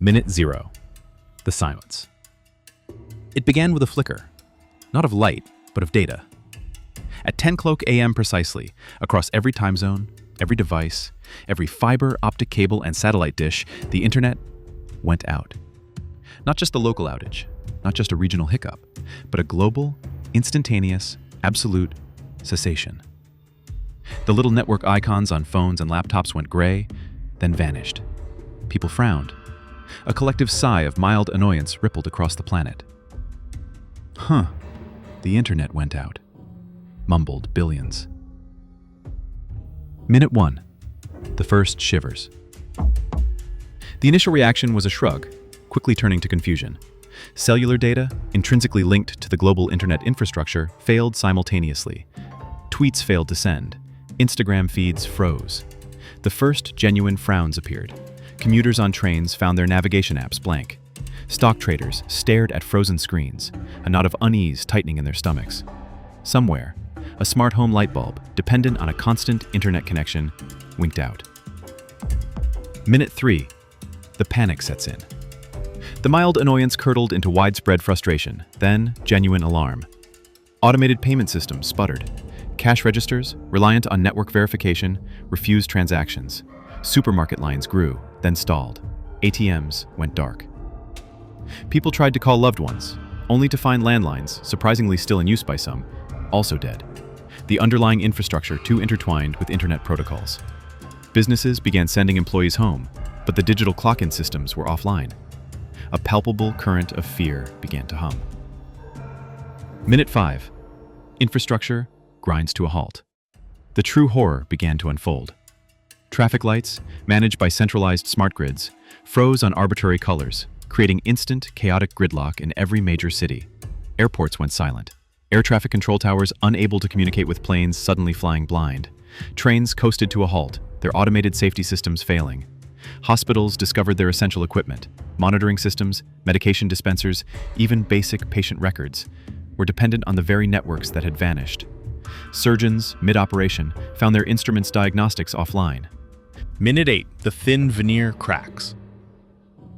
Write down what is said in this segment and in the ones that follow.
Minute 0. The silence. It began with a flicker, not of light, but of data. At 10:00 a.m. precisely, across every time zone, every device, every fiber, optic cable, and satellite dish, the internet went out. Not just a local outage, not just a regional hiccup, but a global, instantaneous, absolute cessation. The little network icons on phones and laptops went gray, then vanished. People frowned. A collective sigh of mild annoyance rippled across the planet. "Huh, the internet went out," mumbled billions. Minute 1. The first shivers. The initial reaction was a shrug, quickly turning to confusion. Cellular data, intrinsically linked to the global internet infrastructure, failed simultaneously. Tweets failed to send. Instagram feeds froze. The first genuine frowns appeared. Commuters on trains found their navigation apps blank. Stock traders stared at frozen screens, a knot of unease tightening in their stomachs. Somewhere, a smart home light bulb, dependent on a constant internet connection, winked out. Minute 3. The panic sets in. The mild annoyance curdled into widespread frustration, then genuine alarm. Automated payment systems sputtered. Cash registers, reliant on network verification, refused transactions. Supermarket lines grew, then stalled. ATMs went dark. People tried to call loved ones, only to find landlines, surprisingly still in use by some, also dead. The underlying infrastructure too intertwined with internet protocols. Businesses began sending employees home, but the digital clock-in systems were offline. A palpable current of fear began to hum. Minute 5. Infrastructure grinds to a halt. The true horror began to unfold. Traffic lights, managed by centralized smart grids, froze on arbitrary colors, creating instant, chaotic gridlock in every major city. Airports went silent. Air traffic control towers unable to communicate with planes suddenly flying blind. Trains coasted to a halt, their automated safety systems failing. Hospitals discovered their essential equipment. Monitoring systems, medication dispensers, even basic patient records were dependent on the very networks that had vanished. Surgeons, mid-operation, found their instruments' diagnostics offline. Minute 8. The thin veneer cracks.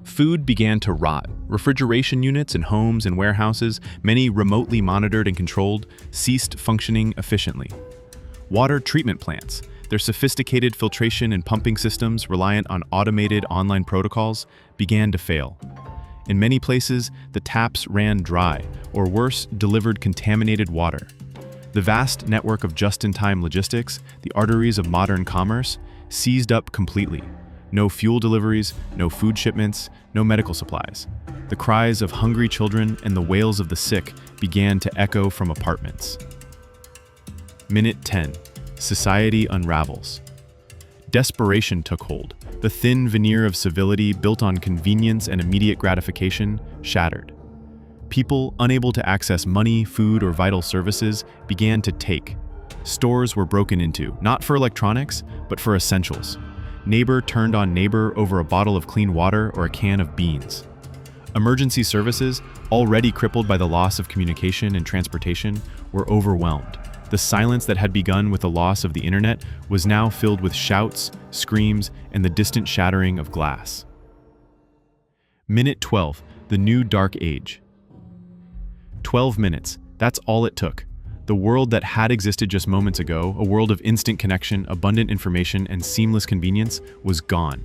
Food began to rot. Refrigeration units in homes and warehouses, many remotely monitored and controlled, ceased functioning efficiently. Water treatment plants, their sophisticated filtration and pumping systems reliant on automated online protocols, began to fail. In many places, the taps ran dry, or worse, delivered contaminated water. The vast network of just-in-time logistics, the arteries of modern commerce, seized up completely. No fuel deliveries, no food shipments, no medical supplies. The cries of hungry children and the wails of the sick began to echo from apartments. Minute 10. Society unravels. Desperation took hold. The thin veneer of civility built on convenience and immediate gratification shattered. People, unable to access money, food, or vital services, began to take. Stores were broken into, not for electronics, but for essentials. Neighbor turned on neighbor over a bottle of clean water or a can of beans. Emergency services, already crippled by the loss of communication and transportation, were overwhelmed. The silence that had begun with the loss of the internet was now filled with shouts, screams, and the distant shattering of glass. Minute 12. The new dark age. 12 minutes. That's all it took. The world that had existed just moments ago, a world of instant connection, abundant information, and seamless convenience, was gone.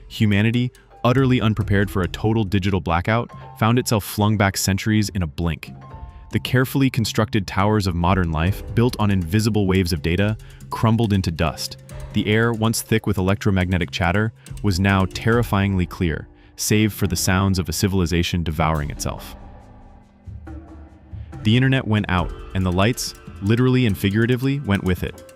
Humanity, utterly unprepared for a total digital blackout, found itself flung back centuries in a blink. The carefully constructed towers of modern life, built on invisible waves of data, crumbled into dust. The air, once thick with electromagnetic chatter, was now terrifyingly clear, save for the sounds of a civilization devouring itself. The internet went out, and the lights, literally and figuratively, went with it.